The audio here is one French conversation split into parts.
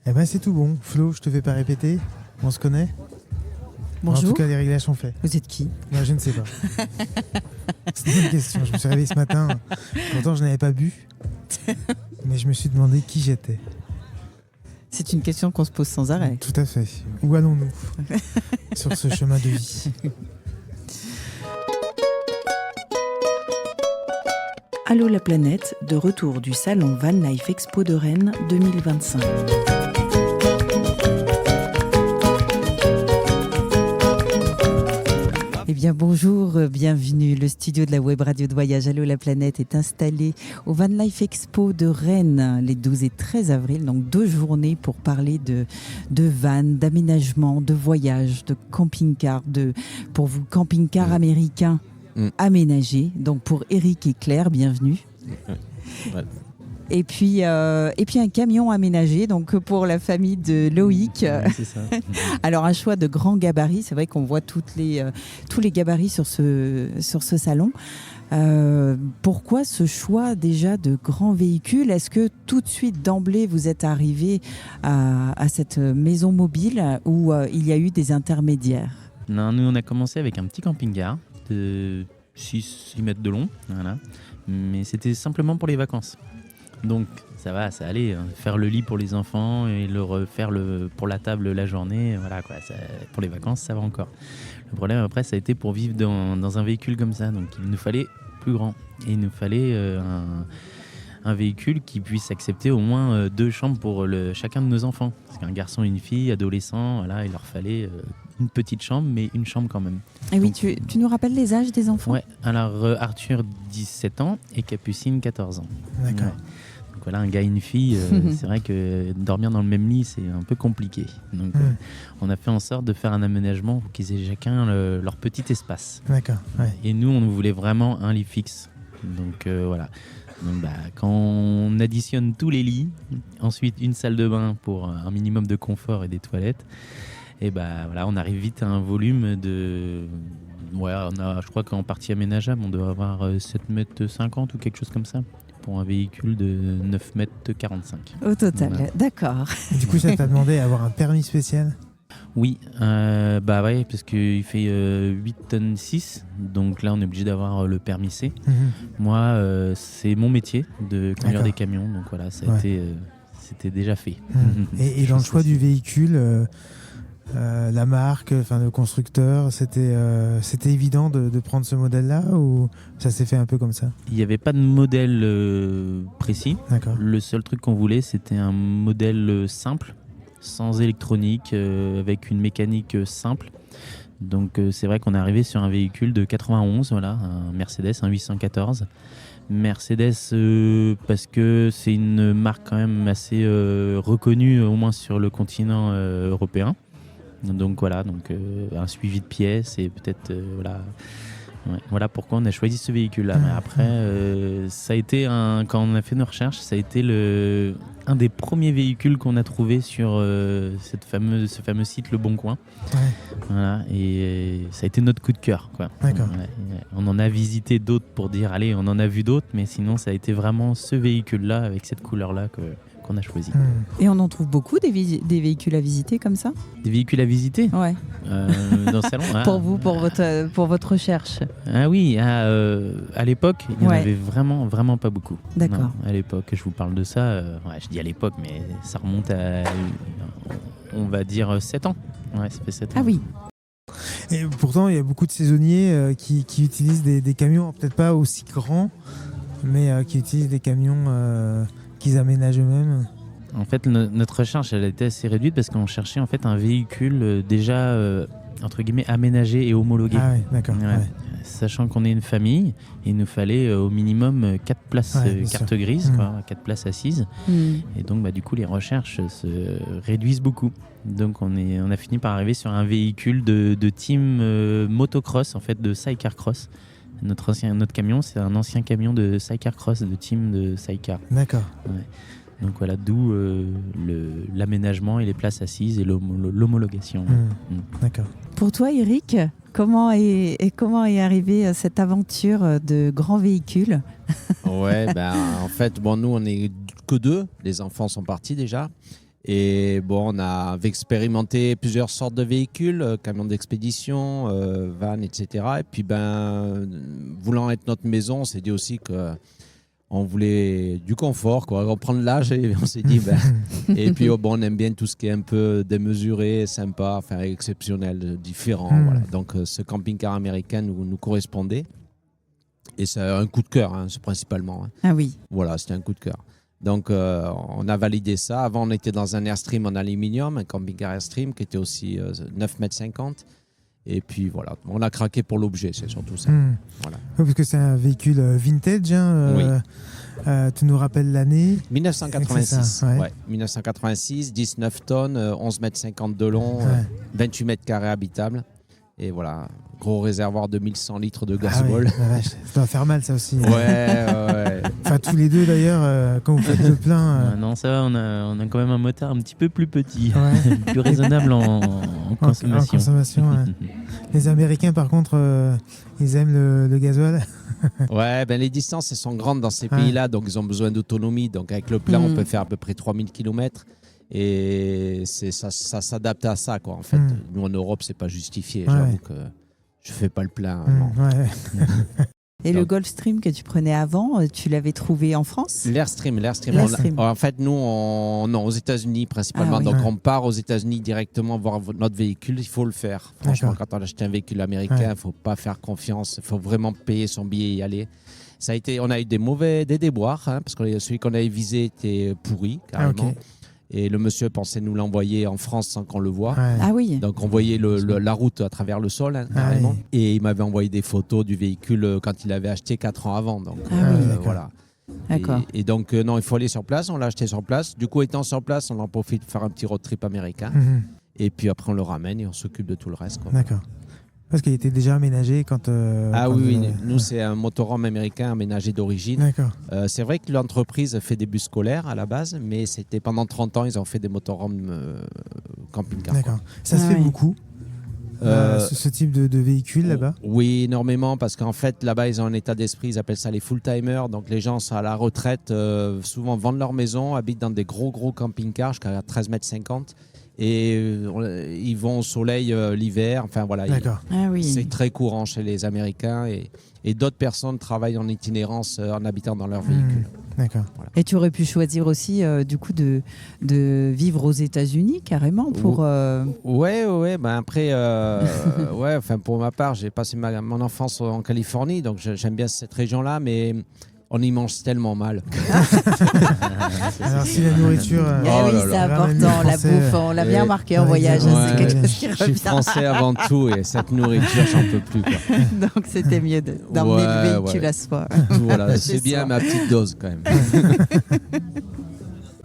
Eh ben c'est tout bon. Flo, je te fais pas répéter. On se connaît. Bonjour. En tout cas, les réglages sont faits. Vous êtes qui? Moi, je ne sais pas. C'est une bonne question. Je me suis réveillé ce matin. Pourtant, je n'avais pas bu. Mais je me suis demandé qui j'étais. C'est une question qu'on se pose sans arrêt. Tout à fait. Où allons-nous sur ce chemin de vie? Allô la planète, de retour du salon Van Life Expo de Rennes 2025. Eh bien bonjour, bienvenue. Le studio de la web radio de voyage Allô la planète est installé au Van Life Expo de Rennes les 12 et 13 avril. Donc 2 journées pour parler de van, d'aménagement, de voyage, de camping-car, pour vous camping-car américain. Aménagé, donc pour Eric et Claire, bienvenue. Ouais. Et puis un camion aménagé, donc pour la famille de Loïc. Ouais, c'est ça. Alors un choix de grands gabarits, c'est vrai qu'on voit tous les gabarits sur ce salon. Pourquoi ce choix déjà de grands véhicules? Est-ce que tout de suite d'emblée vous êtes arrivé à cette maison mobile ou il y a eu des intermédiaires? Non, nous on a commencé avec un petit camping-car de 6 mètres de long, voilà. Mais c'était simplement pour les vacances. Donc ça allait, hein. Faire le lit pour les enfants et le refaire pour la table la journée, voilà quoi. Pour les vacances, ça va encore. Le problème après, ça a été pour vivre dans un véhicule comme ça. Donc il nous fallait plus grand. Et il nous fallait un véhicule qui puisse accepter au moins 2 chambres pour chacun de nos enfants. Parce qu'un garçon et une fille, adolescents, voilà, il leur fallait une petite chambre, mais une chambre quand même. Et oui, tu nous rappelles les âges des enfants? Ouais, alors Arthur 17 ans et Capucine 14 ans. D'accord. Ouais. Donc voilà, un gars et une fille, c'est vrai que dormir dans le même lit, c'est un peu compliqué. Donc on a fait en sorte de faire un aménagement pour qu'ils aient chacun leur petit espace. D'accord. Ouais. Et nous, on voulait vraiment un lit fixe. Donc voilà. Donc, quand on additionne tous les lits, ensuite une salle de bain pour un minimum de confort et des toilettes, et voilà, on arrive vite à un volume de... Ouais, je crois qu'en partie aménageable, on doit avoir 7,50 mètres ou quelque chose comme ça, pour un véhicule de 9,45 mètres. Au total, Voilà. d'accord. Et du coup, ça t'a demandé d'avoir un permis spécial? Oui, ouais, parce qu'il fait 8 tonnes 6, donc là on est obligé d'avoir le permis C. Moi, c'est mon métier de conduire des camions, donc voilà, c'était déjà fait. Et dans le choix du véhicule, la marque, le constructeur, c'était évident de prendre ce modèle-là ou ça s'est fait un peu comme ça? Il n'y avait pas de modèle précis. D'accord. Le seul truc qu'on voulait, c'était un modèle simple, sans électronique, avec une mécanique simple. Donc c'est vrai qu'on est arrivé sur un véhicule de 91, voilà, un Mercedes, un 814. Mercedes parce que c'est une marque quand même assez reconnue, au moins sur le continent européen. Donc voilà, un suivi de pièces et peut-être voilà pourquoi on a choisi ce véhicule-là. Mais après, ça a été quand on a fait nos recherches, ça a été un des premiers véhicules qu'on a trouvé sur ce fameux site Le Bon Coin. Ouais. Voilà, et ça a été notre coup de cœur, quoi. D'accord. On en a visité d'autres pour dire, allez, on en a vu d'autres, mais sinon ça a été vraiment ce véhicule-là avec cette couleur-là qu'on a choisi. Et on en trouve beaucoup des véhicules à visiter comme ça? Des véhicules à visiter? Ouais. Dans le salon? Pour vous, pour votre recherche? Ah oui, à l'époque, il n'y en avait vraiment, vraiment pas beaucoup. D'accord. Non, à l'époque, je vous parle de ça, je dis à l'époque, mais ça remonte à, on va dire, 7 ans. Ouais, ça fait 7 ans. Ah oui. Et pourtant, il y a beaucoup de saisonniers qui utilisent des camions, peut-être pas aussi grands, mais qui utilisent des camions qu'ils aménagent eux-mêmes. En fait, notre recherche, elle a été assez réduite parce qu'on cherchait en fait un véhicule déjà entre guillemets aménagé et homologué. Ah ouais, d'accord. Ouais. Ouais. Sachant qu'on est une famille, il nous fallait au minimum 4 places carte grise, 4 places assises. Et donc du coup les recherches se réduisent beaucoup. Donc on a fini par arriver sur un véhicule de team motocross, en fait de sidecar cross. Notre camion, c'est un ancien camion de sidecar cross, de team de sidecar. D'accord. Ouais. Donc voilà, d'où l'aménagement et les places assises et l'homologation. D'accord. Pour toi, Eric, comment est arrivée cette aventure de grand véhicule? Ouais, en fait, nous, on n'est que 2. Les enfants sont partis déjà. Et bon, on avait expérimenté plusieurs sortes de véhicules, camions d'expédition, vannes, etc. Et puis, voulant être notre maison, on s'est dit aussi que on voulait du confort, quoi. On prend de l'âge et on s'est dit, et puis on aime bien tout ce qui est un peu démesuré, sympa, enfin exceptionnel, différent. Voilà. Donc ce camping-car américain nous correspondait. Et c'est un coup de cœur, c'est principalement. Ah oui. Voilà, c'était un coup de cœur. Donc on a validé ça. Avant, on était dans un Airstream en aluminium, un camping-car Airstream qui était aussi 9,50 m. Et puis voilà, on a craqué pour l'objet, c'est surtout ça. Voilà. Ouais, parce que c'est un véhicule vintage. Oui. Tu nous rappelles l'année 1986. Ça, ouais. 1986, 19 tonnes, 11,50 m de long, 28 mètres carrés habitables. Et voilà, gros réservoir de 1100 litres de gasoil. Ah ouais, ça doit faire mal, ça aussi. Ouais. Enfin, tous les deux d'ailleurs, quand vous faites le plein. Non, ça va, on a quand même un moteur un petit peu plus petit, Ouais. plus raisonnable en consommation. En consommation, ouais. Les Américains, par contre, ils aiment le gasoil. Ouais, les distances, elles sont grandes dans ces pays-là, donc ils ont besoin d'autonomie. Donc avec le plein, on peut faire à peu près 3000 km. Et ça s'adapte à ça, quoi. En fait, nous en Europe, c'est pas justifié. J'avoue que je fais pas le plein. Et le Gulfstream que tu prenais avant, tu l'avais trouvé en France ? L'Airstream. En fait, nous, non, aux États-Unis principalement. Ah oui. Donc, on part aux États-Unis directement voir notre véhicule. Il faut le faire. Franchement, quand on achète un véhicule américain, il ne faut pas faire confiance. Il faut vraiment payer son billet et y aller. On a eu des déboires, parce que celui qu'on avait visé était pourri, carrément. Et le monsieur pensait nous l'envoyer en France sans qu'on le voie. Ah oui. Donc on voyait la route à travers le sol, carrément. Et il m'avait envoyé des photos du véhicule quand il avait acheté 4 ans avant. Donc voilà. D'accord. Et donc non, il faut aller sur place. On l'a acheté sur place. Du coup, étant sur place, on en profite pour faire un petit road trip américain. Et puis après, on le ramène et on s'occupe de tout le reste, quoi. D'accord. Parce qu'il était déjà aménagé quand... Nous c'est un motorhome américain aménagé d'origine. D'accord. C'est vrai que l'entreprise fait des bus scolaires à la base, mais c'était pendant 30 ans, ils ont fait des motorhomes camping-car. D'accord. Ça se fait beaucoup, ce type de véhicule là-bas ? Oui, énormément, parce qu'en fait, là-bas, ils ont un état d'esprit, ils appellent ça les full-timers. Donc les gens sont à la retraite, souvent vendent leur maison, habitent dans des gros camping-cars jusqu'à 13,50 m. Et ils vont au soleil l'hiver. Enfin voilà, c'est très courant chez les Américains. Et d'autres personnes travaillent en itinérance en habitant dans leur véhicule. D'accord. Voilà. Et tu aurais pu choisir aussi du coup de vivre aux États-Unis carrément pour. Ouais. Après, pour ma part, j'ai passé mon enfance en Californie, donc j'aime bien cette région-là, mais on y mange tellement mal. Alors si la nourriture... c'est important, la bouffe, on l'a bien remarqué en voyage. C'est quelque chose qui revient. Je suis français avant tout et cette nourriture, j'en peux plus, quoi. Donc c'était mieux d'emmener le véhicule à soi. Voilà, c'est bien ma petite dose quand même.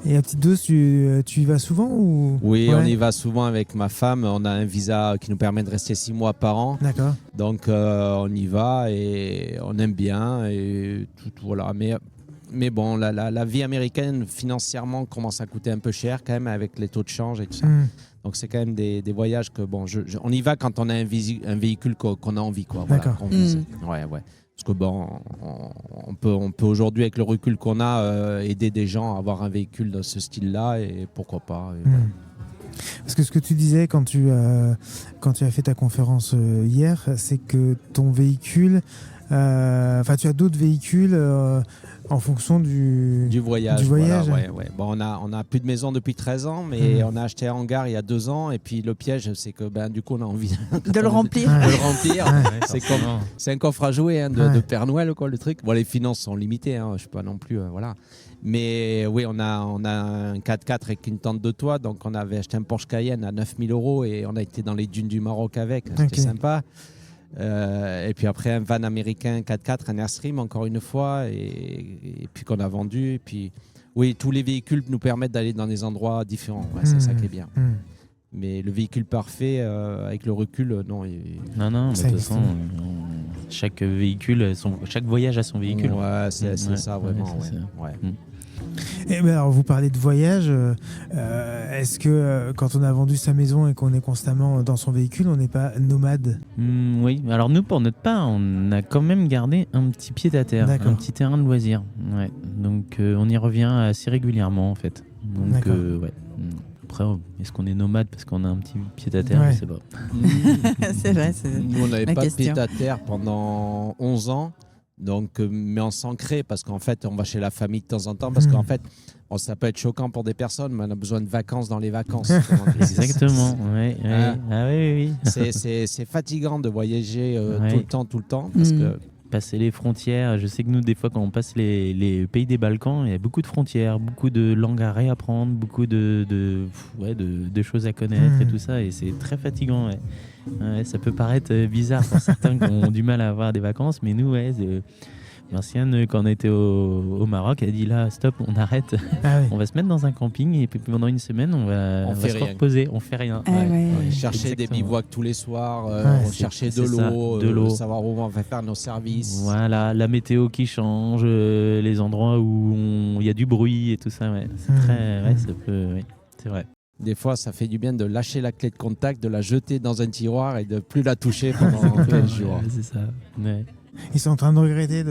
Et à petite dose, tu y vas souvent ou... Oui, on y va souvent avec ma femme. On a un visa qui nous permet de rester 6 mois par an. D'accord. Donc on y va et on aime bien. Et tout, voilà. Mais bon, la vie américaine financièrement commence à coûter un peu cher quand même avec les taux de change et tout ça. Donc c'est quand même des voyages que on y va quand on a un véhicule qu'on a envie, quoi. Voilà, qu'on vise. Ouais. Parce que on peut aujourd'hui, avec le recul qu'on a, aider des gens à avoir un véhicule de ce style-là, et pourquoi pas. Voilà. Parce que ce que tu disais quand tu as fait ta conférence hier, c'est que ton véhicule, tu as d'autres véhicules en fonction du voyage. Voilà, ouais. Bon, on a plus de maison depuis 13 ans, mais on a acheté un hangar il y a 2 ans. Et puis le piège, c'est que du coup, on a envie de le remplir. C'est un coffre à jouer de Père Noël, quoi, le truc. Bon, les finances sont limitées, je ne suis pas non plus. Voilà. Mais oui, on a un 4x4 avec une tente de toit. Donc on avait acheté un Porsche Cayenne à 9 000 € et on a été dans les dunes du Maroc avec. C'était sympa. Et puis après un van américain 4x4, un Airstream encore une fois, et puis qu'on a vendu. Et puis oui, tous les véhicules nous permettent d'aller dans des endroits différents. C'est ça qui est bien. Mais le véhicule parfait, avec le recul, non. Non, de toute façon, chaque véhicule, chaque voyage a son véhicule. Ouais, c'est ça vraiment. Et alors, vous parlez de voyage. Est-ce que quand on a vendu sa maison et qu'on est constamment dans son véhicule, on n'est pas nomade ? Oui, alors nous, pour notre part, on a quand même gardé un petit pied à terre, un petit terrain de loisir. Ouais. Donc on y revient assez régulièrement en fait. Donc, Après, est-ce qu'on est nomade parce qu'on a un petit pied à terre? Ouais. Je sais pas. C'est vrai. Nous, on n'avait la pas de question. pied à terre pendant 11 ans. Donc, mais on s'ancrait parce qu'en fait, on va chez la famille de temps en temps parce qu'en fait, ça peut être choquant pour des personnes, mais on a besoin de vacances dans les vacances. Exactement. Ouais, ouais. Ah. Ah oui. C'est fatigant de voyager Ouais. tout le temps parce que Passer les frontières. Je sais que nous, des fois, quand on passe les pays des Balkans, il y a beaucoup de frontières, beaucoup de langues à réapprendre, beaucoup de choses à connaître et tout ça. Et c'est très fatigant. Ouais. Ouais, ça peut paraître bizarre pour certains qui ont du mal à avoir des vacances, mais nous, Vinciane, quand on était au Maroc, elle a dit là, stop, on arrête. Ah oui. On va se mettre dans un camping et puis pendant une semaine, on va fait se rien. reposer. On fait rien. Ah ouais. on cherchait des Exactement. bivouacs tous les soirs, on c'est- cherchait c'est de ça, l'eau, de l'eau. savoir où on va faire nos services. Voilà, la météo qui change, les endroits où il y a du bruit et tout ça. Ouais. C'est très, ouais, ça peut, ouais, c'est vrai. Des fois, ça fait du bien de lâcher la clé de contact, de la jeter dans un tiroir et de plus la toucher pendant 15 jours. Ouais, c'est ça. Ouais. Ils sont en train de regretter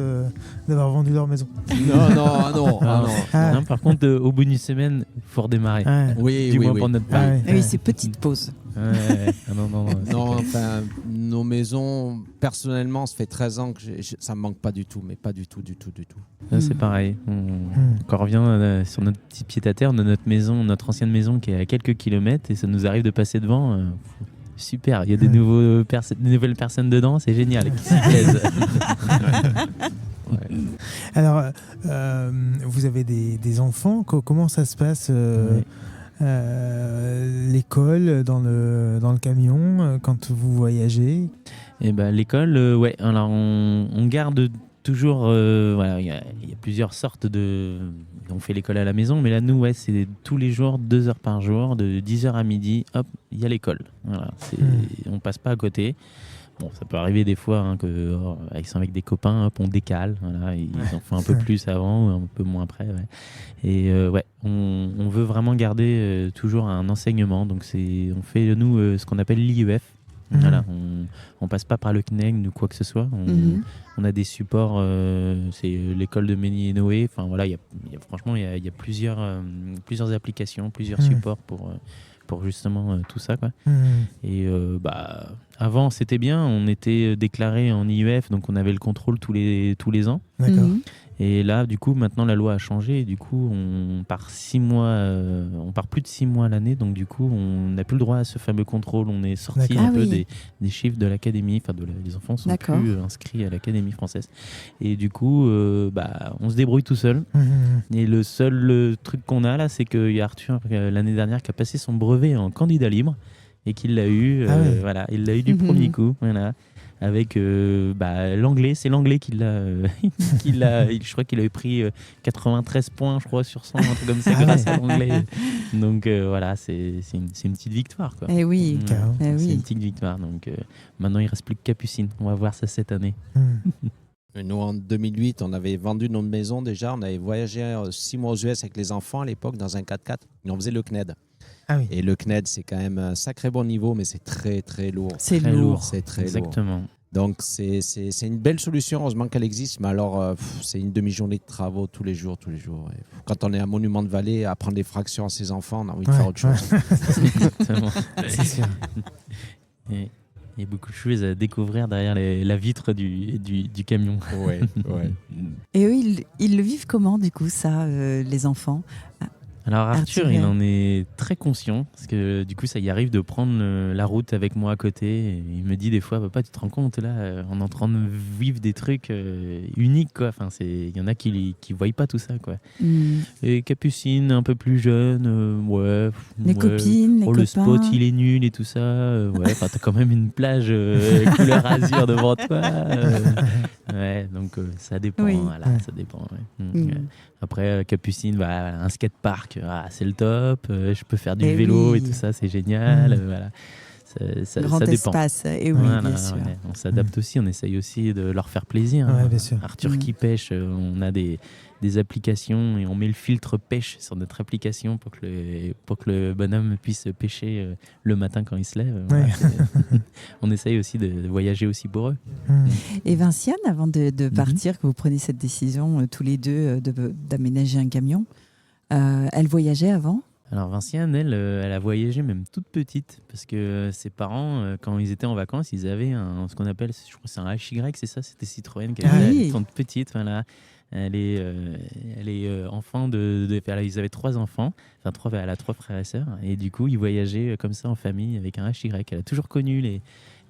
d'avoir vendu leur maison. Non. Ah. Non, par contre, au bout d'une semaine, il faut redémarrer. Ouais. Oui, Du oui, moins oui. pour notre Ah part. ouais. Ah oui, c'est petite pause. Ouais. Ah non. Non, enfin, nos maisons, personnellement, ça fait 13 ans que ça me manque pas du tout, mais pas du tout. Là, c'est pareil. On revient sur notre petit pied-à-terre, on a notre maison, notre ancienne maison qui est à quelques kilomètres et ça nous arrive de passer devant. Super, il y a des nouvelles personnes dedans, c'est génial, qui s'y plaisent. Ouais. Alors, vous avez des enfants, comment ça se passe Ouais. l'école, dans le camion, quand vous voyagez? Et l'école, ouais. Alors on garde toujours. Voilà, il y a plusieurs sortes de. On fait l'école à la maison, mais là nous, ouais, c'est tous les jours, 2 heures par jour, de 10h à midi. Hop, il y a l'école. Voilà, on passe pas à côté. Bon, ça peut arriver des fois ils sont avec des copains, hop, on décale. Voilà, ils en font un peu plus avant ou un peu moins après. Ouais. Et on veut vraiment garder toujours un enseignement. Donc on fait nous ce qu'on appelle l'IEF. Voilà, on passe pas par le CNEG ou quoi que ce soit. On a des supports, c'est l'école de Méni et Noé. Enfin voilà, franchement il y a plusieurs applications, plusieurs supports pour justement tout ça, quoi. Et avant c'était bien, on était déclaré en IEF, donc on avait le contrôle tous les ans. D'accord. Et là, du coup, maintenant la loi a changé et du coup, on part 6 mois, on part plus de 6 mois à l'année, donc du coup, on n'a plus le droit à ce fameux contrôle. On est sorti D'accord. un peu Ah oui. des chiffres de l'académie, enfin les enfants sont D'accord. plus inscrits à l'académie française. Et du coup, on se débrouille tout seul. Et le seul truc qu'on a là, c'est qu'il y a Arthur l'année dernière qui a passé son brevet en candidat libre et qu'il l'a eu, Ah ouais. voilà, il l'a eu du premier coup, voilà. Avec l'anglais, c'est l'anglais qui l'a, je crois qu'il avait pris 93 points, je crois, sur 100, un truc comme ça, grâce à l'anglais. Donc voilà, c'est une petite victoire, quoi. Eh oui. Ouais, carrément. Eh c'est oui. une petite victoire. Donc maintenant, il reste plus que Capucine. On va voir ça cette année. Nous, en 2008, on avait vendu notre maison déjà. On avait voyagé 6 mois aux US avec les enfants à l'époque dans un 4x4. Et on faisait le CNED. Ah oui. Et le CNED, c'est quand même un sacré bon niveau, mais c'est très, très lourd. C'est Très lourd. C'est très lourd. Exactement. Donc, c'est une belle solution. Heureusement qu'elle existe. Mais alors, c'est une demi-journée de travaux tous les jours. Ouais. Quand on est à Monument de Vallée, apprendre les fractions à ses enfants, on a envie de faire autre chose. Exactement. C'est sûr. Et il y a beaucoup de choses à découvrir derrière la vitre du camion. Ouais. Et eux, ils le vivent comment, du coup, ça, les enfants? Alors Arthur, Arthur, il en est très conscient parce que du coup, ça y arrive de prendre la route avec moi à côté. Et il me dit des fois, papa, tu te rends compte là, on est en train de vivre des trucs uniques, quoi. Enfin, il y en a qui voient pas tout ça, quoi. Et Capucine, un peu plus jeune, ouais. Les copines, les le copains. spot, il est nul et tout ça. Ouais, enfin, t'as quand même une plage couleur azur devant toi. Ouais, donc ça dépend. Oui. Voilà, ça dépend. Ouais. Ouais. Après, Capucine, un skatepark, c'est le top. Je peux faire du Eh vélo oui. et tout ça, c'est génial. Voilà. Grand ça dépend. espace, et oui, Voilà, bien sûr. ouais. On s'adapte aussi, on essaye aussi de leur faire plaisir. Ouais, bien sûr. Arthur qui pêche, on a des applications et on met le filtre pêche sur notre application pour que le bonhomme puisse pêcher le matin quand il se lève. Voilà, on essaye aussi de voyager aussi pour eux. Et Vinciane, avant de partir, que vous preniez cette décision tous les deux d'aménager un camion, elle voyageait avant? Alors Vinciane, elle a voyagé même toute petite parce que ses parents, quand ils étaient en vacances, ils avaient ce qu'on appelle, je crois que c'est un HY, c'est ça, c'était Citroën qui oui. toute petite, voilà. Elle est enfant ils avaient 3 enfants, elle a 3 frères et sœurs, et du coup ils voyageaient comme ça en famille avec un HY. Elle a toujours connu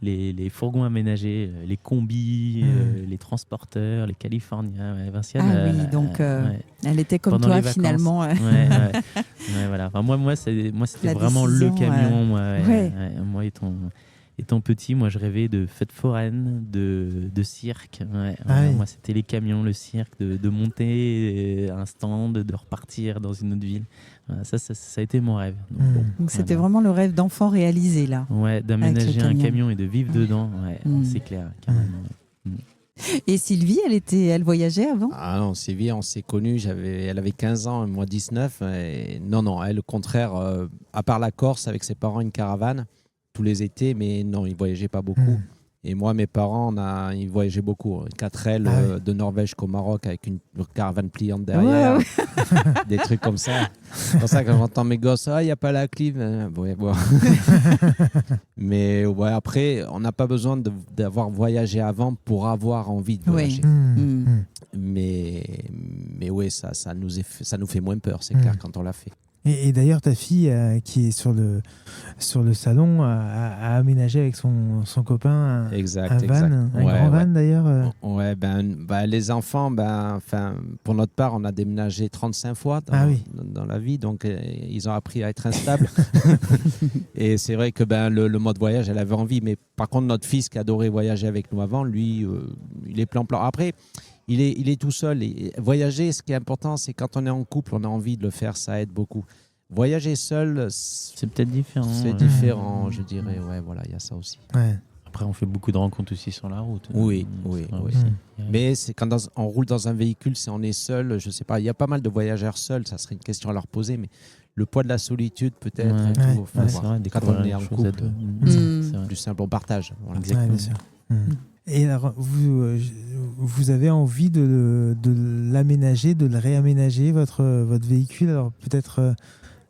les fourgons aménagés, les combis, les transporteurs, les Californiens. Ouais, Vinciane, oui, donc ouais. elle était comme Pendant toi les vacances. finalement. Ouais, voilà. Enfin, moi c'était La vraiment décision, le camion. Moi, ouais. Moi, étant petit, moi je rêvais de fêtes foraines, de cirque. Ouais, voilà. oui. Moi c'était les camions, le cirque, de monter un stand, de repartir dans une autre ville. Voilà, ça a été mon rêve. Donc c'était vraiment le rêve d'enfant réalisé là. Ouais, d'aménager un camion et de vivre dedans. Ouais, c'est clair, carrément. Et Sylvie, elle voyageait avant? Ah non, Sylvie, on s'est connus, elle avait 15 ans, moi 19. Et non, elle, au contraire, à part la Corse, avec ses parents, une caravane, tous les étés, mais non, ils ne voyageaient pas beaucoup. Et moi, mes parents, ils voyageaient beaucoup. 4L de Norvège jusqu'au Maroc avec une caravane pliante derrière. Ouais. Des trucs comme ça. C'est pour ça que quand j'entends mes gosses, il n'y a pas la clim. Ouais. Mais ouais, après, on n'a pas besoin d'avoir voyagé avant pour avoir envie de voyager. Mais oui, ça nous fait moins peur, c'est clair, quand on l'a fait. Et d'ailleurs, ta fille qui est sur le salon a aménagé avec son copain un grand van d'ailleurs. Ouais, les enfants, pour notre part, on a déménagé 35 fois dans la vie, donc ils ont appris à être instables. Et c'est vrai que le mode voyage, elle avait envie, mais par contre, notre fils qui adorait voyager avec nous avant, lui, il est plan. Après, il est tout seul. Et voyager, ce qui est important, c'est quand on est en couple, on a envie de le faire, ça aide beaucoup. Voyager seul, c'est peut-être différent. C'est différent, je dirais. Ouais, voilà, il y a ça aussi. Ouais. Après, on fait beaucoup de rencontres aussi sur la route. Oui. Mais c'est quand on roule dans un véhicule, si on est seul, je sais pas, il y a pas mal de voyageurs seuls, ça serait une question à leur poser, mais le poids de la solitude peut-être, c'est vrai, quand on est en couple, c'est plus simple, on partage. Voilà. Exactement. Ouais, bien sûr. Et alors, vous avez envie de l'aménager, de le réaménager, votre véhicule. Alors peut-être,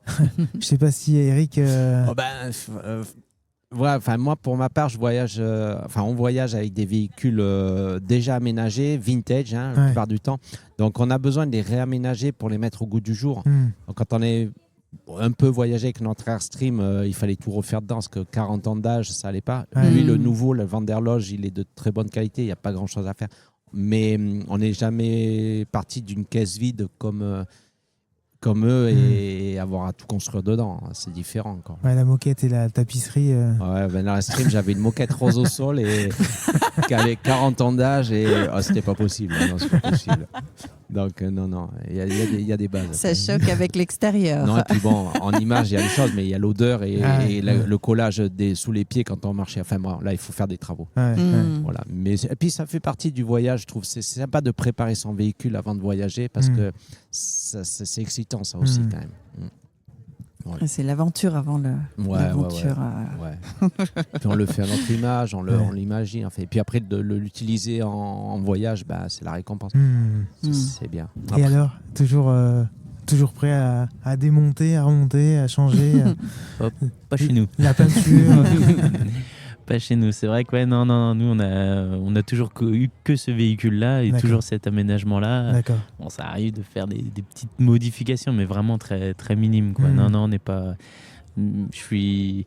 je ne sais pas si Eric... moi, pour ma part, on voyage avec des véhicules déjà aménagés, vintage, la plupart du temps. Donc, on a besoin de les réaménager pour les mettre au goût du jour. Donc, quand on est un peu voyagé avec notre Airstream, il fallait tout refaire dedans, parce que 40 ans d'âge, ça n'allait pas. Lui, le nouveau, le Vanderloge, il est de très bonne qualité, il n'y a pas grand-chose à faire. Mais on n'est jamais parti d'une caisse vide comme eux et avoir à tout construire dedans. C'est différent encore. Ouais, la moquette et la tapisserie. Ouais, dans l'Airstream, j'avais une moquette rose au sol et qui avait 40 ans d'âge et c'était pas possible. Non, c'est pas possible. Donc, non, il y a des bases. Ça choque avec l'extérieur. Non, et puis bon, en image, il y a des choses, mais il y a l'odeur et le collage sous les pieds quand on marchait. Enfin, bon, là, il faut faire des travaux. Voilà. Et puis, ça fait partie du voyage, je trouve. C'est sympa de préparer son véhicule avant de voyager parce que c'est excitant, ça aussi, quand même. Ouais. C'est l'aventure avant l'aventure. Ouais. Puis on le fait à notre image, on l'imagine. Et puis après, de l'utiliser en voyage, c'est la récompense. C'est bien. Après, et alors, toujours prêt à démonter, à remonter, à changer pas chez nous. La peinture. Pas chez nous. C'est vrai que non, nous on a toujours eu que ce véhicule-là et toujours cet aménagement-là. D'accord. Bon, ça arrive de faire des petites modifications, mais vraiment très très minimes, quoi. Non, on n'est pas. Je suis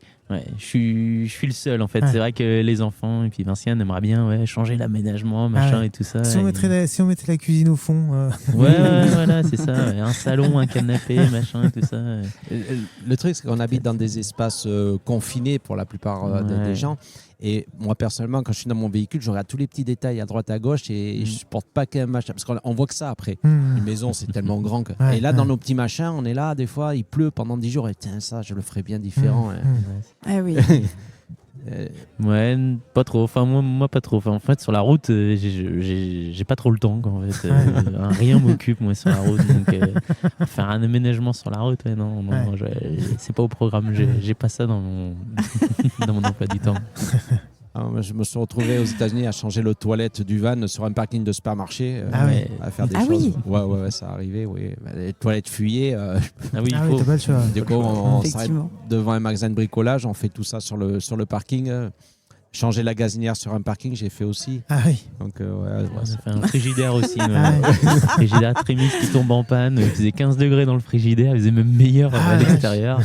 le seul en fait. C'est vrai que les enfants et puis Vinciane aimeraient bien changer l'aménagement, machin et tout ça. Si on mettait la cuisine au fond. Voilà, c'est ça. Un salon, un canapé, machin et tout ça. Le truc, c'est qu'on habite dans des espaces confinés pour la plupart des gens. Et moi, personnellement, quand je suis dans mon véhicule, je regarde tous les petits détails à droite, à gauche et je porte pas qu'un machin. Parce qu'on voit que ça après. Une maison, c'est tellement grand que. Et là, dans nos petits machins, on est là, des fois, il pleut pendant 10 jours. Et tiens, ça, je le ferais bien différent. Ah oui. Ouais, pas trop. Enfin, moi pas trop. Enfin, en fait, sur la route, j'ai pas trop le temps. Quoi, en fait. Rien m'occupe, moi, sur la route. Donc, faire un aménagement sur la route, non, c'est pas au programme. J'ai pas ça dans mon emploi du temps. Alors, je me suis retrouvé aux États-Unis à changer le toilette du van sur un parking de supermarché. À faire des Ah choses. oui. Ouais, ça arrivait. Oui. Les toilettes fuyaient. Ah oui, Ah oui, t'as pas le choix. Du coup, on s'arrête Effectivement. devant un magasin de bricolage. On fait tout ça sur le parking. Changer la gazinière sur un parking, j'ai fait aussi. Ah oui. Donc, On a fait un frigidaire aussi. Ah ouais. Frigidaire Trémis qui tombe en panne. Il faisait 15 degrés dans le frigidaire. Il faisait même meilleur Ah à ouais. l'extérieur.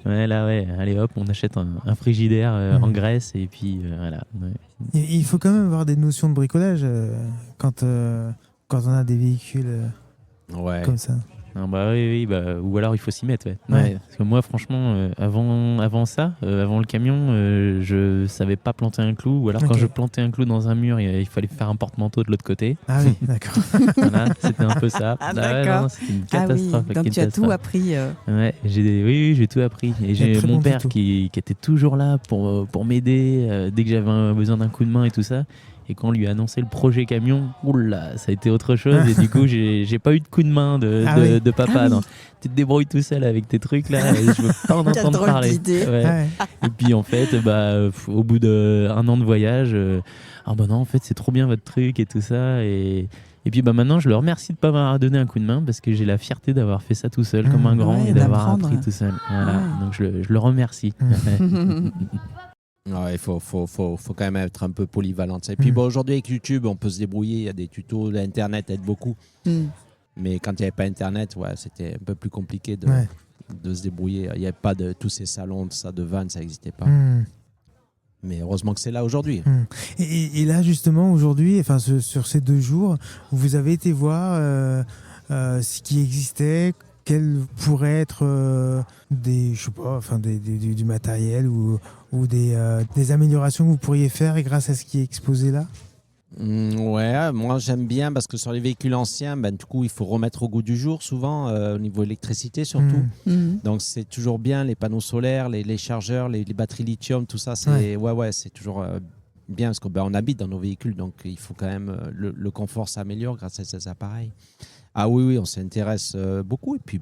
Allez hop, on achète un frigidaire en Grèce. Et puis voilà. Ouais. Il faut quand même avoir des notions de bricolage quand on a des véhicules ouais. comme ça. Ah bah oui, ou alors il faut s'y mettre. Ouais. Ouais. Ouais, parce que moi, franchement, avant ça, avant le camion, je savais pas planter un clou. Ou alors quand Ok. je plantais un clou dans un mur, il fallait faire un porte-manteau de l'autre côté. Ah oui, d'accord. Voilà, c'était un peu ça. Ah, ouais, d'accord. non, c'était une Ah oui, catastrophe. donc tu as catastrophe. tout appris. Ouais, j'ai tout appris. Et j'ai très mon bon père tuto. qui était toujours là pour m'aider dès que j'avais besoin d'un coup de main et tout ça. Et quand on lui a annoncé le projet camion, oula, ça a été autre chose. Et du coup, j'ai pas eu de coup de main de papa. Ah oui. Non. Tu te débrouilles tout seul avec tes trucs là. Et je veux pas en Quelle entendre drôle parler. d'idée. Ouais. Ah ouais. Et puis en fait, au bout d'un an de voyage, ah bah non, en fait, c'est trop bien votre truc et tout ça. Et puis maintenant, je le remercie de pas m'avoir donné un coup de main parce que j'ai la fierté d'avoir fait ça tout seul comme un grand Ouais, et d'avoir d'apprendre. appris tout seul. Voilà. Ouais. Donc je le remercie. Ouais, il faut quand même être un peu polyvalent. Et puis aujourd'hui, avec YouTube, on peut se débrouiller. Il y a des tutos, l'Internet aide beaucoup. Mm. Mais quand il n'y avait pas Internet, c'était un peu plus compliqué de se débrouiller. Il n'y avait pas de tous ces salons de van, ça n'existait pas. Mais heureusement que c'est là aujourd'hui. Et là, justement, aujourd'hui, enfin, sur ces 2 jours, vous avez été voir ce qui existait, quel pourrait être je sais pas, enfin, du matériel ou des améliorations que vous pourriez faire grâce à ce qui est exposé là. Ouais, moi j'aime bien parce que sur les véhicules anciens, du coup, il faut remettre au goût du jour souvent, au niveau électricité surtout. Mm. Donc c'est toujours bien, les panneaux solaires, les chargeurs, les batteries lithium, tout ça, c'est c'est toujours bien parce qu'on habite dans nos véhicules, donc il faut quand même le confort s'améliore grâce à ces appareils. Ah oui, on s'intéresse beaucoup et puis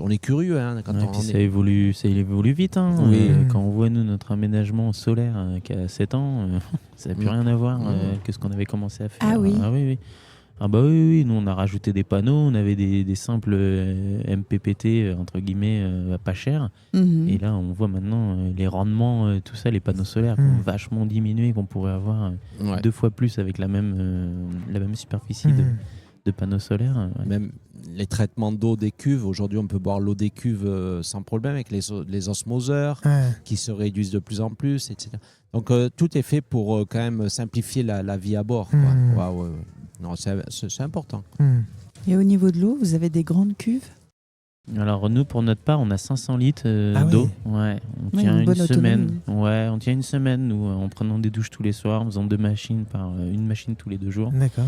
on est curieux quand Ouais, on puis est... ça évolue vite. Hein. Oui. Quand on voit nous notre aménagement solaire qui a 7 ans, ça n'a plus rien à voir que ce qu'on avait commencé à faire. Ah oui. Oui. Ah bah oui, nous on a rajouté des panneaux, on avait des simples MPPT entre guillemets pas chers. Mhm. Et là on voit maintenant les rendements, tout ça, les panneaux solaires qui ont vachement diminué, qu'on pourrait avoir 2 fois plus avec la même superficie de panneaux solaires. Ouais. Même les traitements d'eau des cuves, aujourd'hui on peut boire l'eau des cuves sans problème avec les osmoseurs qui se réduisent de plus en plus, etc. Donc tout est fait pour quand même simplifier la vie à bord. Quoi. Ouais. Non, c'est important. Et au niveau de l'eau, vous avez des grandes cuves? Alors nous, pour notre part, on a 500 litres Ah d'eau. oui. Ouais, on Ouais, tient une une bonne semaine. Ouais, on tient une semaine, nous, en prenant des douches tous les soirs, en faisant 2 machines une machine tous les 2 jours. D'accord.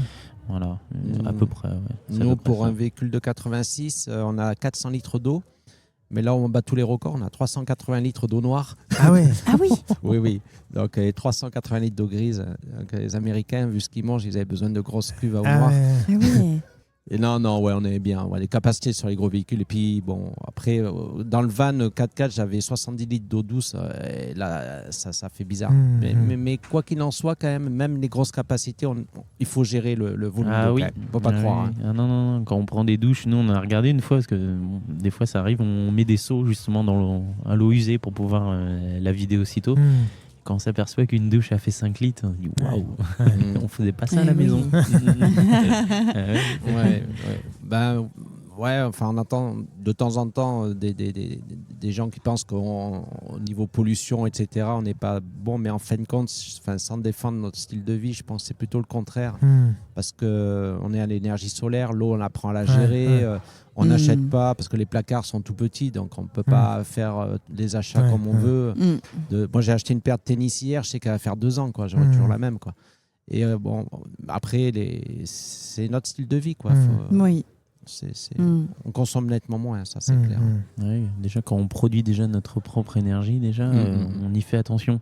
Voilà, à peu près. Ouais. C'est à Nous, peu près pour ça. un véhicule de 86, on a 400 litres d'eau. Mais là, on bat tous les records. On a 380 litres d'eau noire. Ah ouais. Ah oui. Oui. Donc, 380 litres d'eau grise. Donc, les Américains, vu ce qu'ils mangent, ils avaient besoin de grosses cuves à eau noire. Ah oui. Et non, on est bien. Ouais, les capacités sur les gros véhicules. Et puis, bon, après, dans le van 4x4, j'avais 70 litres d'eau douce. Et là, ça fait bizarre. Mais quoi qu'il en soit, quand même les grosses capacités, il faut gérer le volume d'eau. Oui. Quand même. Faut pas croire. Oui. Ah non. Quand on prend des douches, nous, on a regardé une fois, parce que des fois, ça arrive, on met des seaux justement à l'eau usée pour pouvoir la vider aussitôt. Quand on s'aperçoit qu'une douche a fait 5 litres, on dit waouh, on faisait pas ça à la oui. maison. Enfin, on entend de temps en temps des gens qui pensent qu'au niveau pollution, etc., on n'est pas bon, mais en fin de compte, sans défendre notre style de vie, je pense que c'est plutôt le contraire. Parce qu'on est à l'énergie solaire, l'eau, on apprend à la gérer, on n'achète pas parce que les placards sont tout petits, donc on ne peut pas faire des achats comme on veut. Moi, j'ai acheté une paire de tennis hier, je sais qu'elle va faire 2 ans, quoi. J'aurai toujours la même, quoi. Et après, c'est notre style de vie, quoi. Oui. On consomme nettement moins, ça c'est clair. Oui, déjà quand on produit déjà notre propre énergie, on y fait attention.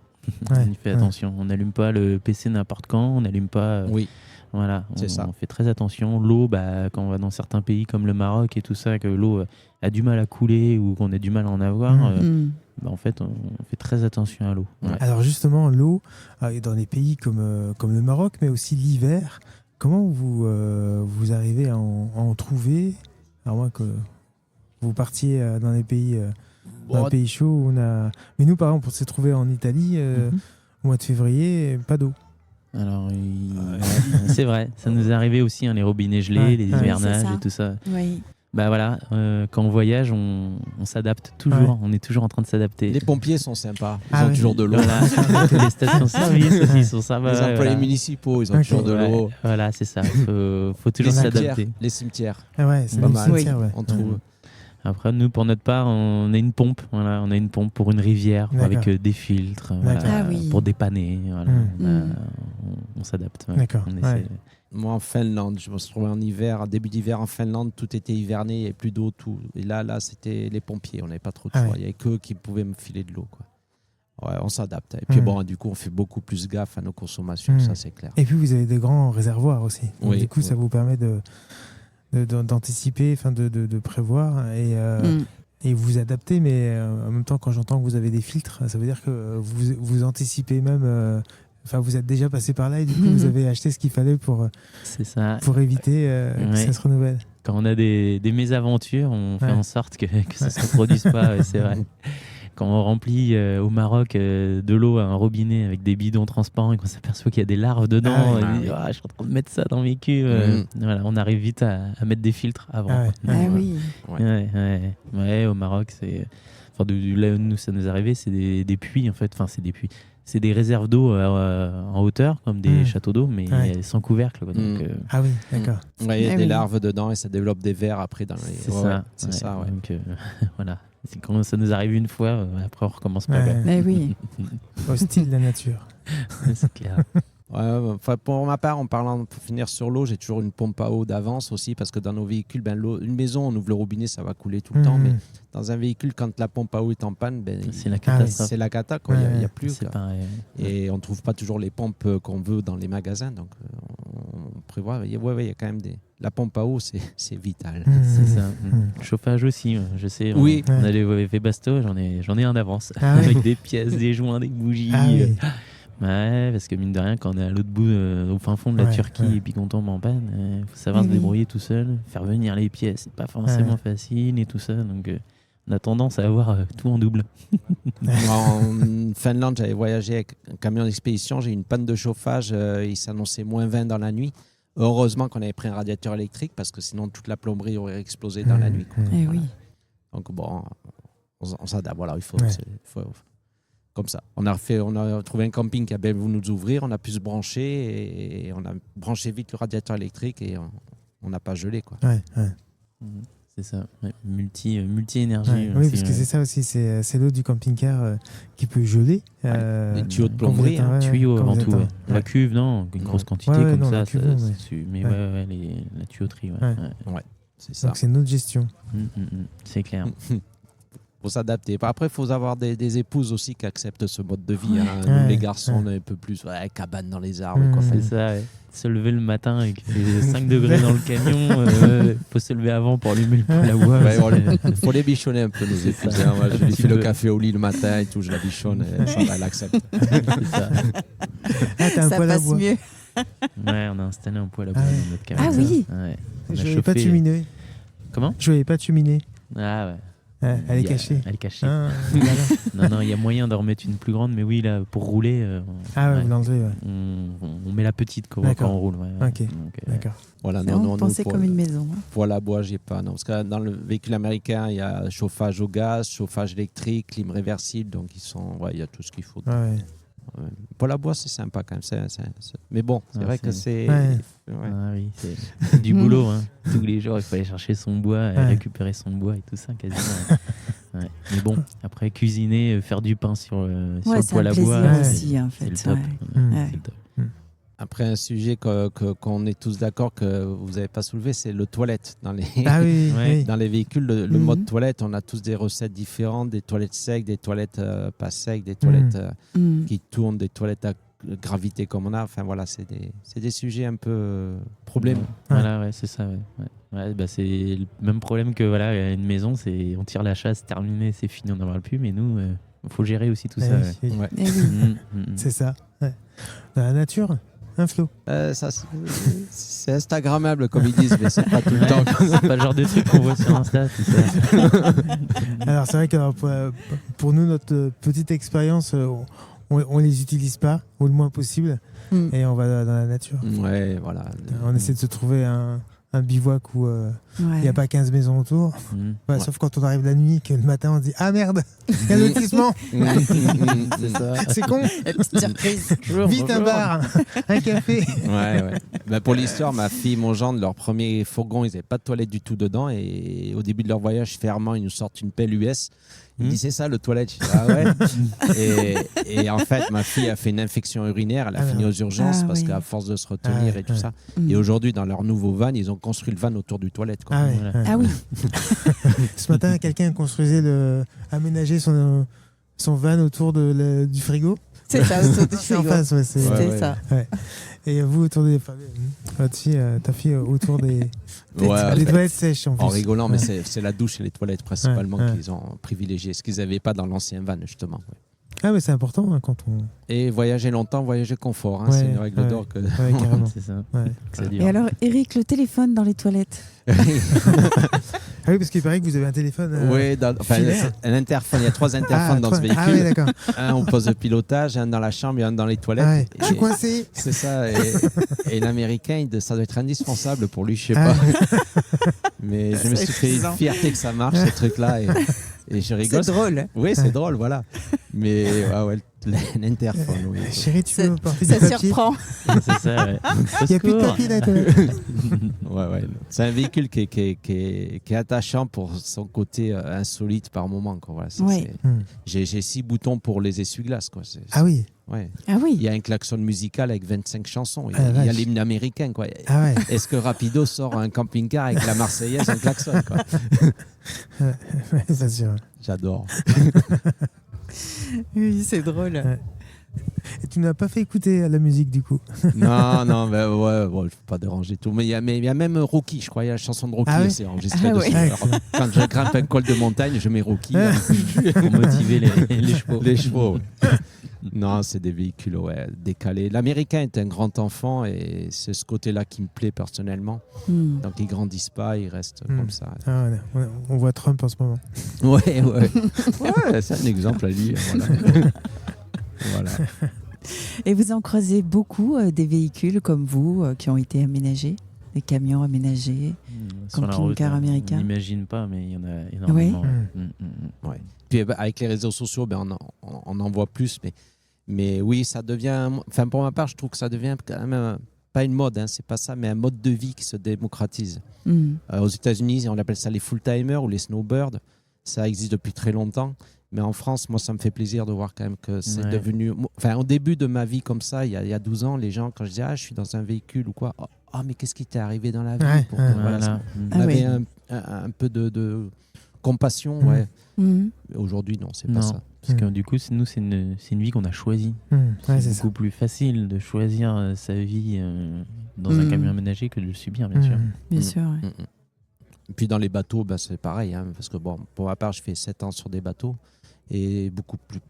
Ouais, On y fait attention. On n'allume pas le PC n'importe quand, on n'allume pas. Oui. Voilà, ça. On fait très attention. L'eau, quand on va dans certains pays comme le Maroc et tout ça, que l'eau a du mal à couler ou qu'on a du mal à en avoir, en fait, on fait très attention à l'eau. Ouais. Alors justement, l'eau, dans des pays comme le Maroc, mais aussi l'hiver, comment vous arrivez à en trouver, à moins que vous partiez dans des pays, chauds où on a... Mais nous, par exemple, on s'est trouvé en Italie au mois de février, pas d'eau. Alors, c'est vrai, ça nous est arrivé aussi, les robinets gelés, les hivernages et tout ça. Oui. Bah voilà, quand on voyage, on s'adapte toujours, on est toujours en train de s'adapter. Les pompiers sont sympas, ils ont toujours de l'eau. Voilà. Les stations-service aussi sont sympas. Les employés municipaux, ils ont toujours de l'eau. Voilà, c'est ça, faut toujours s'adapter. Les cimetières, Ah ouais, c'est pas mal. on trouve. Après, nous, pour notre part, on a une pompe. Voilà, on a une pompe pour une rivière avec des filtres pour dépanner. Voilà, on s'adapte. Ouais. D'accord. Moi, en Finlande, je me suis trouvé en hiver, début d'hiver en Finlande, tout était hiverné, il n'y avait plus d'eau, tout. Et là, c'était les pompiers, on n'avait pas trop de choix. Il n'y avait qu'eux qui pouvaient me filer de l'eau, quoi. Ouais, on s'adapte. Et puis du coup, on fait beaucoup plus gaffe à nos consommations, ça c'est clair. Et puis, vous avez des grands réservoirs aussi. Donc, du coup, ça vous permet d'anticiper, de prévoir et vous adapter. Mais en même temps, quand j'entends que vous avez des filtres, ça veut dire que vous anticipez même... vous êtes déjà passé par là et du coup, vous avez acheté ce qu'il fallait pour éviter que ça se renouvelle. Quand on a des mésaventures, on fait en sorte que ça ne se reproduise pas, c'est vrai. Quand on remplit au Maroc de l'eau à un robinet avec des bidons transparents et qu'on s'aperçoit qu'il y a des larves dedans, je suis en train de mettre ça dans mes cuves. Voilà, on arrive vite à mettre des filtres avant. Au Maroc, c'est... là où nous, ça nous est arrivé, c'est des puits, en fait. Enfin, c'est des puits. C'est des réserves d'eau en hauteur, comme des châteaux d'eau, mais sans couvercle. Quoi, donc, Ah oui, d'accord. Il y a des larves dedans et ça développe des vers après dans les... C'est ça. Donc, voilà. C'est quand ça nous arrive une fois, après on recommence pas. Hostile la nature. C'est clair. Pour ma part, pour finir sur l'eau, j'ai toujours une pompe à eau d'avance aussi parce que dans nos véhicules, une maison, on ouvre le robinet, ça va couler tout le temps. Mais dans un véhicule, quand la pompe à eau est en panne, c'est la catastrophe. C'est la cata, quoi. Il n'y a plus. C'est pareil. Et on ne trouve pas toujours les pompes qu'on veut dans les magasins. Donc on prévoit. Il y a quand même la pompe à eau, c'est vital. C'est ça. Le chauffage aussi, je sais. Oui. On a les Webasto, j'en ai un d'avance. Avec des pièces, des joints, des bougies. Ouais, parce que mine de rien, quand on est à l'autre bout, au fin fond de la Turquie, et puis qu'on tombe en panne, il faut savoir se débrouiller tout seul. Faire venir les pièces, c'est pas forcément facile et tout ça. Donc, on a tendance à avoir tout en double. En Finlande, j'avais voyagé avec un camion d'expédition. J'ai eu une panne de chauffage. Il s'annonçait moins 20 dans la nuit. Heureusement qu'on avait pris un radiateur électrique parce que sinon, toute la plomberie aurait explosé dans la nuit. Oui. Donc, bon, on s'adapte. Voilà, il faut comme ça. On a trouvé un camping qui a bien voulu nous ouvrir, on a pu se brancher et on a branché vite le radiateur électrique et on n'a pas gelé, quoi. C'est ça, multi-énergie. Oui, parce que c'est ça aussi, c'est l'eau du camping-car qui peut geler. Les tuyaux de plomberie. Tuyaux avant tout. La cuve, non, une grosse quantité comme ça. Mais la tuyauterie. C'est ça. Donc c'est notre gestion. C'est clair. Faut s'adapter. Après, il faut avoir des épouses aussi qui acceptent ce mode de vie. Nous, les garçons, on est un peu plus cabane dans les arbres. C'est ça, se lever le matin et qu'il fait 5 degrés dans le camion, faut se lever avant pour allumer le poêle à bois. Il faut les bichonner un peu, nos épouses. Je lui fais le café au lit le matin et tout, je la bichonne, elle accepte. C'est ça. T'as un poêle à bois. Mieux. On a installé un poêle à bois dans notre camion. Ah oui. Je voyais pas de cheminée. Comment ? Je voyais pas de cheminée. Ah ouais. Elle est cachée. Elle est cachée. Voilà. Non, il y a moyen d'en remettre une plus grande, mais oui, là, pour rouler, vous l'enlevez, on met la petite quand on roule. Ok, d'accord. Voilà, on pensait comme une maison. Poêle à bois, j'ai pas. Non, parce que dans le véhicule américain, il y a chauffage au gaz, chauffage électrique, clim réversible, donc il y a tout ce qu'il faut. Poêle à bois, c'est sympa quand même. Mais bon, c'est vrai que c'est... c'est du boulot. Tous les jours, il faut aller chercher son bois, récupérer son bois et tout ça, quasiment. Mais bon, après, cuisiner, faire du pain sur le poêle à bois, aussi, en fait. C'est le top. C'est le top. Après, un sujet qu'on est tous d'accord que vous n'avez pas soulevé, c'est le toilette. Dans les, dans les véhicules, le mode toilette, on a tous des recettes différentes, des toilettes secs, des toilettes pas secs, des toilettes qui tournent, des toilettes à gravité comme on a. Enfin voilà, c'est des sujets un peu problèmes. Voilà, c'est ça. C'est le même problème que une maison, c'est on tire la chasse, terminé, c'est fini, on n'en parle plus. Mais nous, faut gérer aussi tout Eh ça. oui, ouais. oui. Ouais. Eh oui. C'est ça. Ouais. Dans la nature, un Flo. Ça, c'est Instagrammable, comme ils disent, mais c'est pas tout le temps. C'est pas le genre de truc qu'on voit sur Insta, tout ça. Alors c'est vrai que pour nous, notre petite expérience, on les utilise pas, ou le moins possible, Mm. et on va dans la nature. Ouais, voilà. On essaie de se trouver un bivouac où il Ouais. n'y a pas 15 maisons autour. Mm. Ouais, sauf quand on arrive la nuit, que le matin on se dit ah merde, il y a un lotissement, C'est ça. c'est con, La petite surprise. vite un bar, un café. Ouais. Bah, pour l'histoire, ma fille et mon gendre, leur premier fourgon, ils n'avaient pas de toilette du tout dedans. Et au début de leur voyage, fermant, ils nous sortent une pelle US. Ils disent c'est ça le toilette. Je dis, ah ouais. et en fait, ma fille a fait une infection urinaire. Elle a fini aux urgences parce oui. qu'à force de se retenir et tout ça. Mm. Et aujourd'hui, dans leur nouveau van, ils ont construit le van autour du toilette. Quoi. Ah, ouais, Voilà. ouais. Ah oui. Ce matin, quelqu'un aménageait son van autour du frigo. C'est ça, autour du C'est en frigo. face, ouais, c'est- C'était Ouais, ça. Et vous autour des ta fille autour des Ouais, toilettes sèches en plus. en rigolant, mais Ouais. c'est la douche et les toilettes principalement Ouais. qu'ils ont privilégié, ce qu'ils n'avaient pas dans l'ancien van justement. Ouais. Ah mais c'est important quand on. Et voyager longtemps, voyager confort, hein, Ouais, c'est une règle ouais. d'or que. Ouais, carrément. C'est ça. Ouais. Que ça dure. Et alors, Eric, le téléphone dans les toilettes. Ah oui, parce qu'il paraît que vous avez un téléphone. Oui, filaire. un interphone. Il y a 3 interphones dans ce véhicule. Ah oui, d'accord. Un au poste de pilotage, un dans la chambre et un dans les toilettes. Ah ouais. Je suis Et- coincé. C'est ça. Et l'américain, ça doit être indispensable pour lui, je sais Ah. pas. Mais je me C'est suis fait une excellent. fierté que ça marche, ce truc-là. Et je rigole. C'est drôle. Oui, c'est drôle, voilà. Mais ouais, l'interphone, oui. Chérie, tu veux porter du Ça papier? surprend. C'est ça, ouais. Il n'y a plus de papier là, toi. Ouais. C'est un véhicule qui est attachant pour son côté insolite par moment. Quoi. Voilà, Ouais. J'ai 6 boutons pour les essuie-glaces. Quoi. Ah oui. Ouais. Ah Il oui. y a un klaxon musical avec 25 chansons. Ah, la Il y a vache. l'hymne américain. Quoi. Ah ouais. Est-ce que Rapido sort un camping-car avec la Marseillaise, un klaxon quoi. Ouais, c'est sûr. J'adore. Oui, c'est drôle. Ouais. Et tu n'as pas fait écouter la musique du coup. Non, mais ouais, bon, je ne veux pas déranger tout. Mais il y a même Rocky, je crois. Il y a la chanson de Rocky Ah ouais aussi enregistrée Ah dessus. ouais. Alors, quand je grimpe un col de montagne, je mets Rocky. Ouais. Pour motiver les chevaux. Les chevaux. Ouais. Non, c'est des véhicules décalés. L'américain est un grand enfant et c'est ce côté-là qui me plaît personnellement. Mm. Donc ils grandissent pas, ils restent comme ça. Ah, on voit Trump en ce moment. Ouais. Ouais, c'est un exemple à lui. Voilà. Et vous en croisez beaucoup des véhicules comme vous qui ont été aménagés, des camions aménagés. Sur la Camping-car route, américain. On n'imagine pas, mais il y en a énormément. Ouais. Ouais. Puis avec les réseaux sociaux, on en voit plus. Mais oui, ça devient. Enfin, pour ma part, je trouve que ça devient quand même pas une mode, hein, c'est pas ça, mais un mode de vie qui se démocratise. Mm. Aux États-Unis, on appelle ça les full-timers ou les snowbirds. Ça existe depuis très longtemps. Mais en France, moi, ça me fait plaisir de voir quand même que c'est devenu. Enfin, au début de ma vie comme ça, il y a 12 ans, les gens, quand je disais je suis dans un véhicule ou quoi, mais qu'est-ce qui t'est arrivé dans la vie Ouais, ouais. Voilà, ça- Ah on avait oui. un peu de compassion. Mm. Ouais. Mm. Mais aujourd'hui, non, c'est pas Non, ça. parce que du coup, c'est une vie qu'on a choisie. Ouais, c'est C'est ça. beaucoup plus facile de choisir sa vie dans un Mm. camion aménagé que de le subir, bien sûr. Bien Mm. sûr. Ouais. Et puis dans les bateaux, c'est pareil, hein, parce que pour ma part, je fais 7 ans sur des bateaux et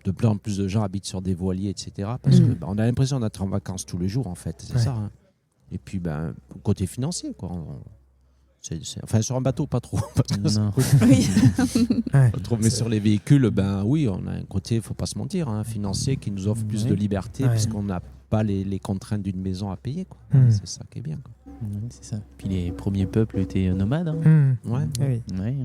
de plus en plus de gens habitent sur des voiliers, etc. Parce Mm. que on a l'impression d'être en vacances tous les jours, en fait, c'est Ouais. ça. Hein. Et puis, côté financier, quoi. Enfin, sur un bateau, pas trop. Non. Oui. Ouais. Pas trop, mais sur les véhicules, oui, on a un côté, il faut pas se mentir, hein, financier qui nous offre plus Ouais. de liberté, Ouais. puisqu'on n'a pas les contraintes d'une maison à payer. Quoi. Mm. C'est ça qui est bien. Quoi. Ouais, c'est ça. Puis les premiers peuples étaient nomades. Hein. Ouais. Ah oui. Ouais.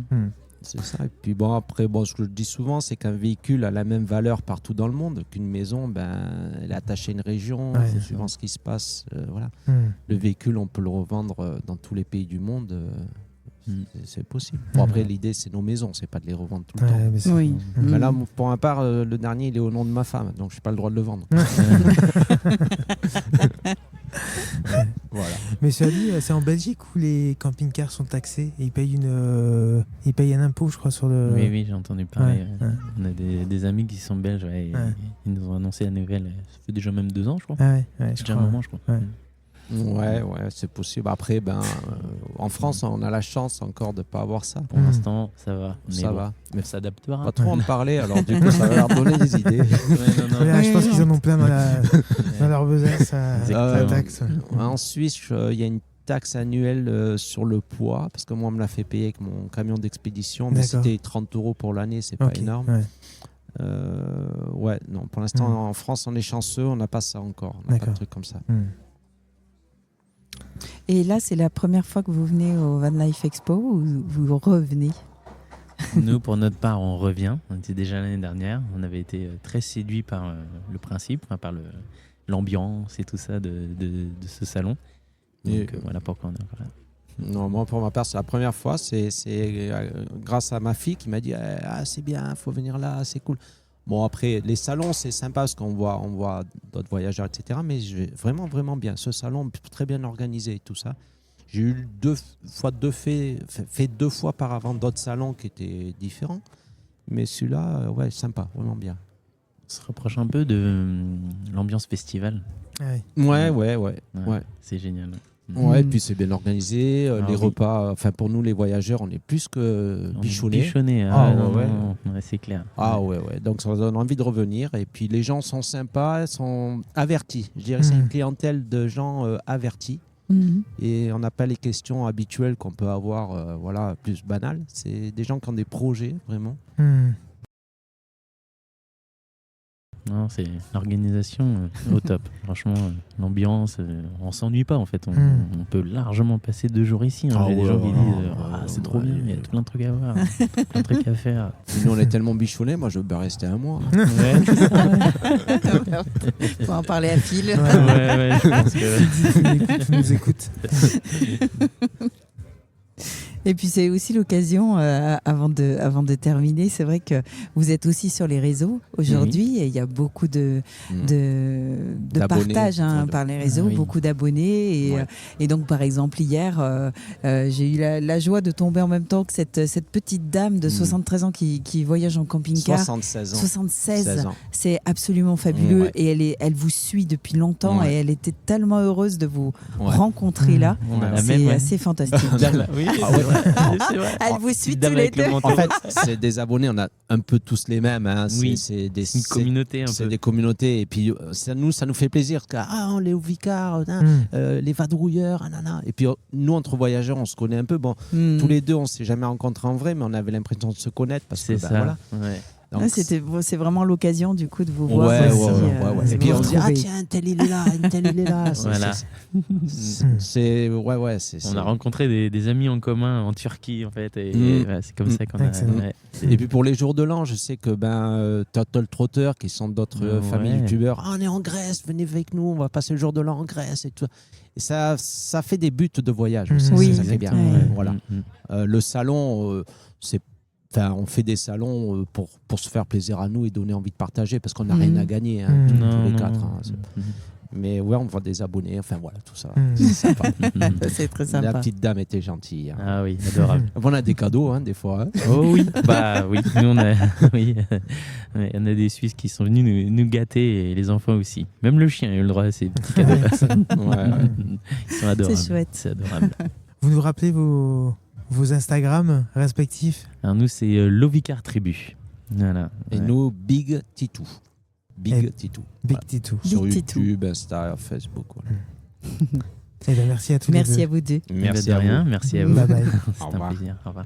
C'est ça. Et puis après, ce que je dis souvent, c'est qu'un véhicule a la même valeur partout dans le monde qu'une maison. Elle est attachée à une région, Ouais, c'est c'est suivant ce qui se passe. Voilà. Mm. Le véhicule, on peut le revendre dans tous les pays du monde. Mm. C'est possible. Bon, après, l'idée, c'est nos maisons, c'est pas de les revendre tout le temps. Ouais, mais c'est- Oui. Mm. Mais là, pour ma part, le dernier, il est au nom de ma femme, donc je n'ai pas le droit de le vendre. Voilà. Mais cela dit, c'est en Belgique où les camping-cars sont taxés et ils payent un impôt, je crois, sur le. Oui, j'ai entendu parler. Ouais, ouais. On a des amis qui sont belges, et Ouais. ils nous ont annoncé la nouvelle. Ça fait déjà même 2 ans, je crois. Ah ouais, je C'est déjà un crois. moment, je crois. Ouais. Ouais, c'est possible. Après, en France, on a la chance encore de ne pas avoir ça. Pour l'instant, ça va. Mais Ça bon, va. Mais ça s'adaptera. Pas trop en parler, alors du coup, ça va leur donner des idées. Ouais, je pense qu'ils en ont plein dans leur besace à Exactement. taxe. En Suisse, il y a une taxe annuelle sur le poids, parce que moi, on me l'a fait payer avec mon camion d'expédition, mais D'accord. c'était 30 € pour l'année, c'est pas Ok, énorme. ouais. Non, pour l'instant, en France, on est chanceux, on n'a pas ça encore. On n'a pas de D'accord. truc comme ça. Et là, c'est la première fois que vous venez au Van Life Expo ou vous revenez? Nous, pour notre part, on revient. On était déjà l'année dernière. On avait été très séduits par le principe, par l'ambiance et tout ça de ce salon. Donc voilà pourquoi on est encore là. Non, moi, pour ma part, c'est la première fois. C'est grâce à ma fille qui m'a dit c'est bien, il faut venir là, c'est cool. Bon, après, les salons, c'est sympa parce qu'on voit d'autres voyageurs, etc. Mais vraiment, vraiment bien. Ce salon, très bien organisé et tout ça. J'ai eu fait 2 fois par avant d'autres salons qui étaient différents. Mais celui-là, sympa, vraiment bien. Ça se rapproche un peu de l'ambiance festival. Ouais. C'est génial. Ouais, et puis c'est bien organisé. Les oui. repas, pour nous, les voyageurs, on est plus que bichonnés. Bichonnés, c'est clair. Ouais. Donc ça donne envie de revenir. Et puis les gens sont sympas, ils sont avertis. Je dirais que c'est une clientèle de gens avertis. Et on n'a pas les questions habituelles qu'on peut avoir, plus banales. C'est des gens qui ont des projets, vraiment. Non, c'est l'organisation au top. Franchement, l'ambiance, on s'ennuie pas en fait. On peut largement passer 2 jours ici. Hein. J'ai des gens qui disent c'est trop bien, il y a plein de trucs à voir, plein de trucs à faire. Nous, on est tellement bichonnés, moi je veux rester 1 mois. Faut en parler à Phil. Ouais, je pense que... Tu nous écoutes. Et puis c'est aussi l'occasion, avant de terminer, c'est vrai que vous êtes aussi sur les réseaux aujourd'hui et il y a beaucoup de partage par les réseaux, beaucoup d'abonnés. Et donc par exemple hier, j'ai eu la joie de tomber en même temps que cette petite dame de 73 ans qui voyage en camping-car. 76 ans. C'est absolument fabuleux et elle vous suit depuis longtemps et elle était tellement heureuse de vous rencontrer là. C'est assez fantastique. Oui, c'est vrai. Elle vous suit tous les deux. En fait, c'est des abonnés, on a un peu tous les mêmes. Hein. C'est une communauté un peu. C'est des communautés. Et puis, ça nous fait plaisir. On est au Vicard, les vadrouilleurs, Et puis, nous, entre voyageurs, on se connaît un peu. Bon, tous les deux, on ne s'est jamais rencontrés en vrai, mais on avait l'impression de se connaître. Parce que, ça. Voilà. Ouais. Donc, c'est vraiment l'occasion du coup de vous voir aussi. Et puis on se dit tiens, un tel il est là. Voilà. On a rencontré des amis en commun en Turquie en fait et c'est comme ça qu'on a. Et puis pour les jours de l'an, je sais que Turtle Trotter qui sont d'autres familles youtubeurs, on est en Grèce, venez avec nous, on va passer le jour de l'an en Grèce et tout. Et ça fait des buts de voyage aussi. Oui, ça fait bien. Voilà. Le salon, on fait des salons pour se faire plaisir à nous et donner envie de partager parce qu'on n'a rien à gagner tous les 4. Mais on voit des abonnés, tout ça. C'est sympa. C'est très sympa. La petite dame était gentille. Hein. Ah oui, adorable. On a des cadeaux des fois. Hein. Oh oui, oui. Nous on a des Suisses qui sont venus nous gâter et les enfants aussi. Même le chien a eu le droit à ces petits cadeaux. Ils sont adorables. C'est chouette. C'est adorable. Vous nous rappelez vos Instagram respectifs? Alors nous c'est Lovicar Tribu. Voilà. Et nous Big Titou. Titou. Big Titou. Sur YouTube, Insta, Facebook. Voilà. Merci à tous les deux. Merci à vous deux. Merci de rien, merci à vous. Bye bye. C'était un plaisir. Au revoir.